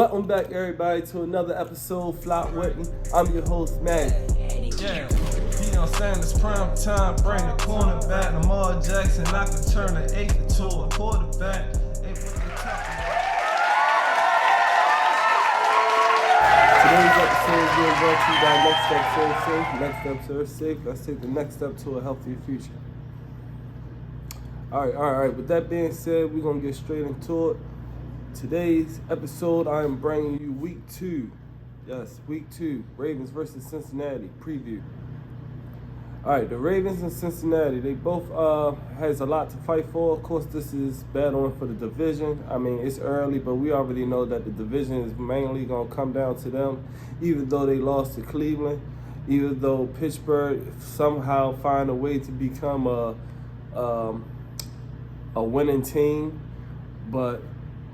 Welcome back, everybody, to another episode, Flop Whitney. I'm your host, Matt. Yeah, Deion Sanders, prime time, bring the cornerback. Lamar Jackson, I can turn an 8 to a quarterback. Today's episode is being brought to you by Next Step Serve Safe. Next Step Serve Safe. Let's take the next step to a healthier future. All right. With that being said, we're going to get straight into it. Today's episode, I am bringing you week 2. Yes, week 2. Ravens versus Cincinnati preview. All right, the Ravens and Cincinnati, they both has a lot to fight for. Of course, this is battling for the division. I mean, it's early, but we already know that the division is mainly going to come down to them, even though they lost to Cleveland, even though Pittsburgh somehow find a way to become a winning team. But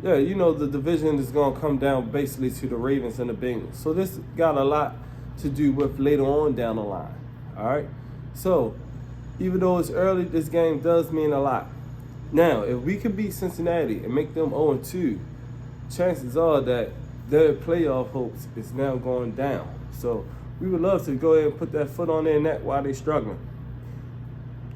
yeah, you know, the division is going to come down basically to the Ravens and the Bengals. So this got a lot to do with later on down the line, all right? So even though it's early, this game does mean a lot. Now, if we can beat Cincinnati and make them 0-2, chances are that their playoff hopes is now going down. So we would love to go ahead and put that foot on their neck while they're struggling.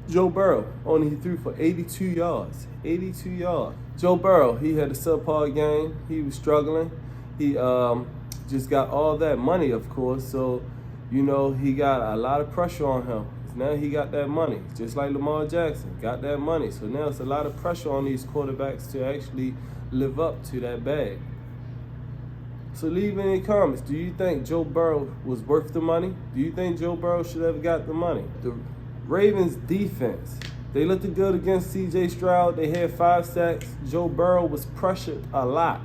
Joe Burrow only threw for 82 yards. 82 yards. Joe Burrow, he had a subpar game. He was struggling. He just got all that money, of course. So, you know, he got a lot of pressure on him. Now he got that money, just like Lamar Jackson got that money. So now it's a lot of pressure on these quarterbacks to actually live up to that bag. So leave in the comments, do you think Joe Burrow was worth the money? Do you think Joe Burrow should have got the money? The Ravens defense, they looked good against C.J. Stroud. They had 5 sacks. Joe Burrow was pressured a lot.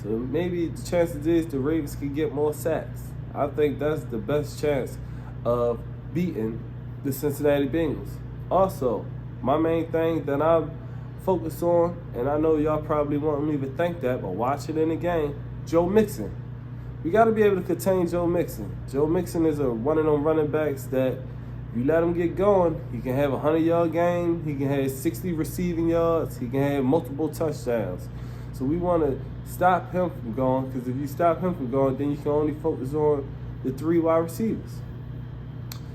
So maybe the chances is the Ravens could get more sacks. I think that's the best chance of beating the Cincinnati Bengals. Also, my main thing that I'm focused on, and I know y'all probably won't even think that, but watch it in the game, Joe Mixon. We got to be able to contain Joe Mixon. Joe Mixon is one of them running backs that you let him get going, he can have a 100-yard game, he can have 60 receiving yards, he can have multiple touchdowns. So we want to stop him from going, because if you stop him from going, then you can only focus on the 3 wide receivers.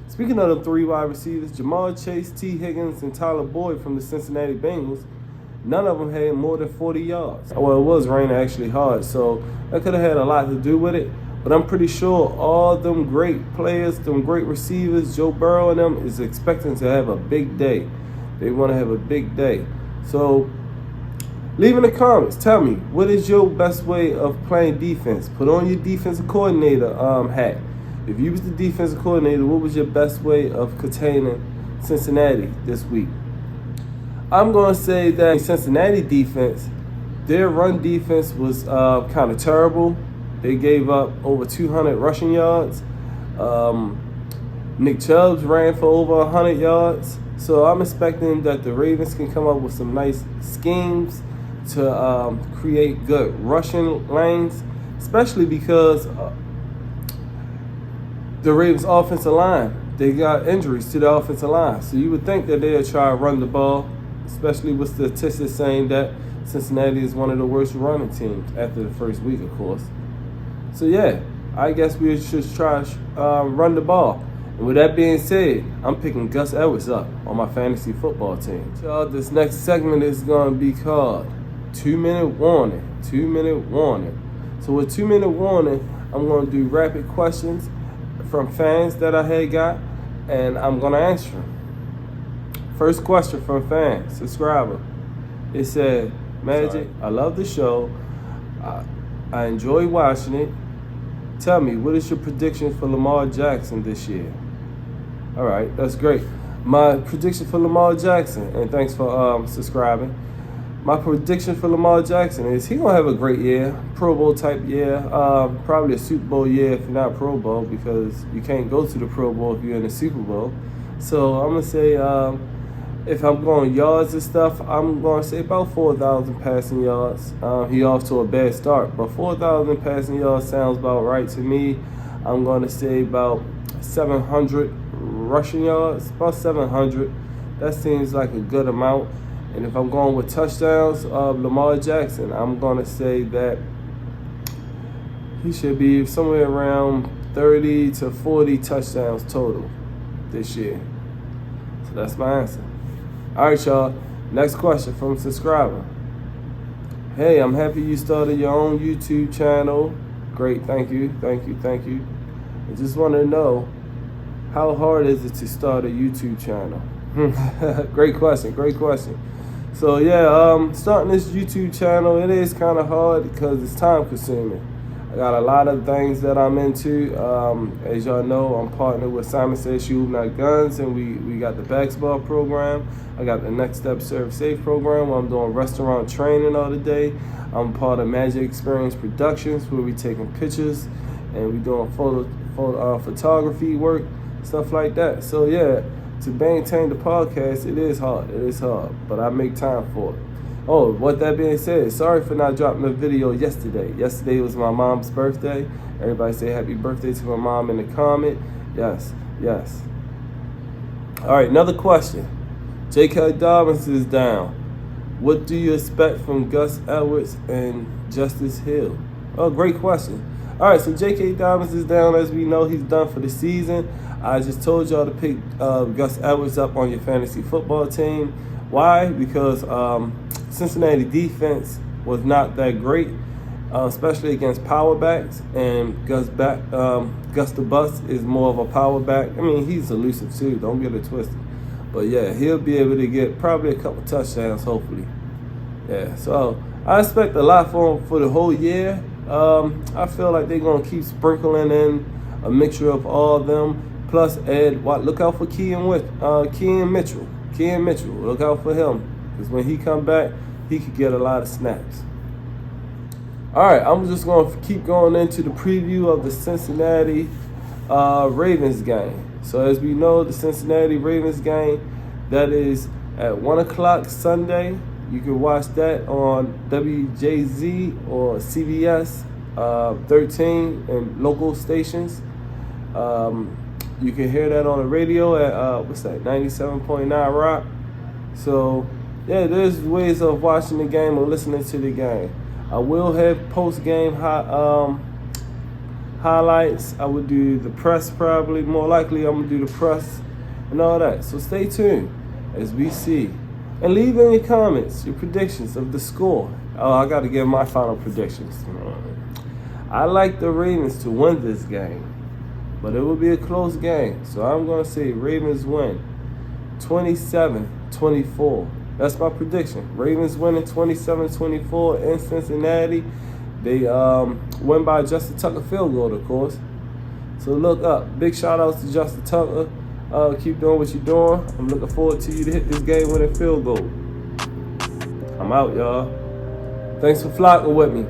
Speaking of the 3 wide receivers, Jamal Chase, T. Higgins, and Tyler Boyd from the Cincinnati Bengals, none of them had more than 40 yards. Well, it was raining actually hard, so that could have had a lot to do with it. But I'm pretty sure all them great players, them great receivers, Joe Burrow and them is expecting to have a big day. They want to have a big day. So leave in the comments. Tell me, what is your best way of playing defense? Put on your defensive coordinator hat. If you was the defensive coordinator, what was your best way of containing Cincinnati this week? I'm going to say that Cincinnati defense, their run defense was kind of terrible. They gave up over 200 rushing yards. Nick Chubb ran for over 100 yards. So I'm expecting that the Ravens can come up with some nice schemes to create good rushing lanes, especially because the Ravens' offensive line, they got injuries to the offensive line. So you would think that they'll try to run the ball, especially with statistics saying that Cincinnati is one of the worst running teams after the first week, of course. So yeah, I guess we should try run the ball. And with that being said, I'm picking Gus Edwards up on my fantasy football team. So this next segment is going to be called 2-minute warning. 2-minute warning. So with 2-minute warning, I'm going to do rapid questions from fans that I had got, and I'm going to answer them. First question from fan, subscriber. It said, Magic, I love the show. I enjoy watching it. Tell me, what is your prediction for Lamar Jackson this year? All right, that's great. My prediction for Lamar Jackson, and thanks for subscribing. My prediction for Lamar Jackson is he's going to have a great year, Pro Bowl type year, probably a Super Bowl year if not Pro Bowl, because you can't go to the Pro Bowl if you're in the Super Bowl. So I'm going to say, if I'm going yards and stuff, I'm going to say about 4,000 passing yards. He off to a bad start, but 4,000 passing yards sounds about right to me. I'm going to say about 700 rushing yards, about 700. That seems like a good amount. And if I'm going with touchdowns of Lamar Jackson, I'm going to say that He should be somewhere around 30 to 40 touchdowns total this year. So that's my answer. All right, y'all. Next question from a subscriber. Hey, I'm happy you started your own YouTube channel. Great, thank you. I just want to know, how hard is it to start a YouTube channel? Great question. So yeah, starting this YouTube channel, it is kind of hard because it's time consuming. I got a lot of things that I'm into. As y'all know, I'm partnered with Simon Says Shoot Not Guns, and we got the basketball program. I got the Next Step Serve Safe program where I'm doing restaurant training all the day. I'm part of Magic Experience Productions where we taking pictures and we doing photography work, stuff like that. So yeah, to maintain the podcast, it is hard, but I make time for it. Oh, with that being said, sorry for not dropping a video yesterday. Yesterday was my mom's birthday. Everybody say happy birthday to my mom in the comment. Yes. All right, another question. J.K. Dobbins is down. What do you expect from Gus Edwards and Justice Hill? Oh, great question. All right, so J.K. Dobbins is down. As we know, he's done for the season. I just told y'all to pick Gus Edwards up on your fantasy football team. Why? Because Cincinnati defense was not that great, especially against power backs. And Gus the Bus is more of a power back. I mean, he's elusive too. Don't get it twisted. But yeah, he'll be able to get probably a couple touchdowns, hopefully. Yeah, so I expect a lot for him for the whole year. I feel like they're gonna keep sprinkling in a mixture of all of them. Plus, look out for Kean Mitchell. Look out for him, because when he come back, he could get a lot of snaps. All right, I'm just going to keep going into the preview of the Cincinnati Ravens game. So as we know, the Cincinnati Ravens game, that is at 1 o'clock Sunday. You can watch that on WJZ or CBS 13 and local stations. You can hear that on the radio at 97.9 Rock. So yeah, there's ways of watching the game or listening to the game. I will have post-game highlights. I would do the press probably. More likely I'm going to do the press and all that. So stay tuned as we see. And leave in your comments your predictions of the score. Oh, I got to give my final predictions. I like the Ravens to win this game, but it will be a close game. So I'm going to say Ravens win 27-24. That's my prediction. Ravens winning 27-24 in Cincinnati. They win by Justin Tucker field goal, of course. So look up. Big shout outs to Justin Tucker. Keep doing what you're doing. I'm looking forward to you to hit this game winning field goal. I'm out, y'all. Thanks for flocking with me.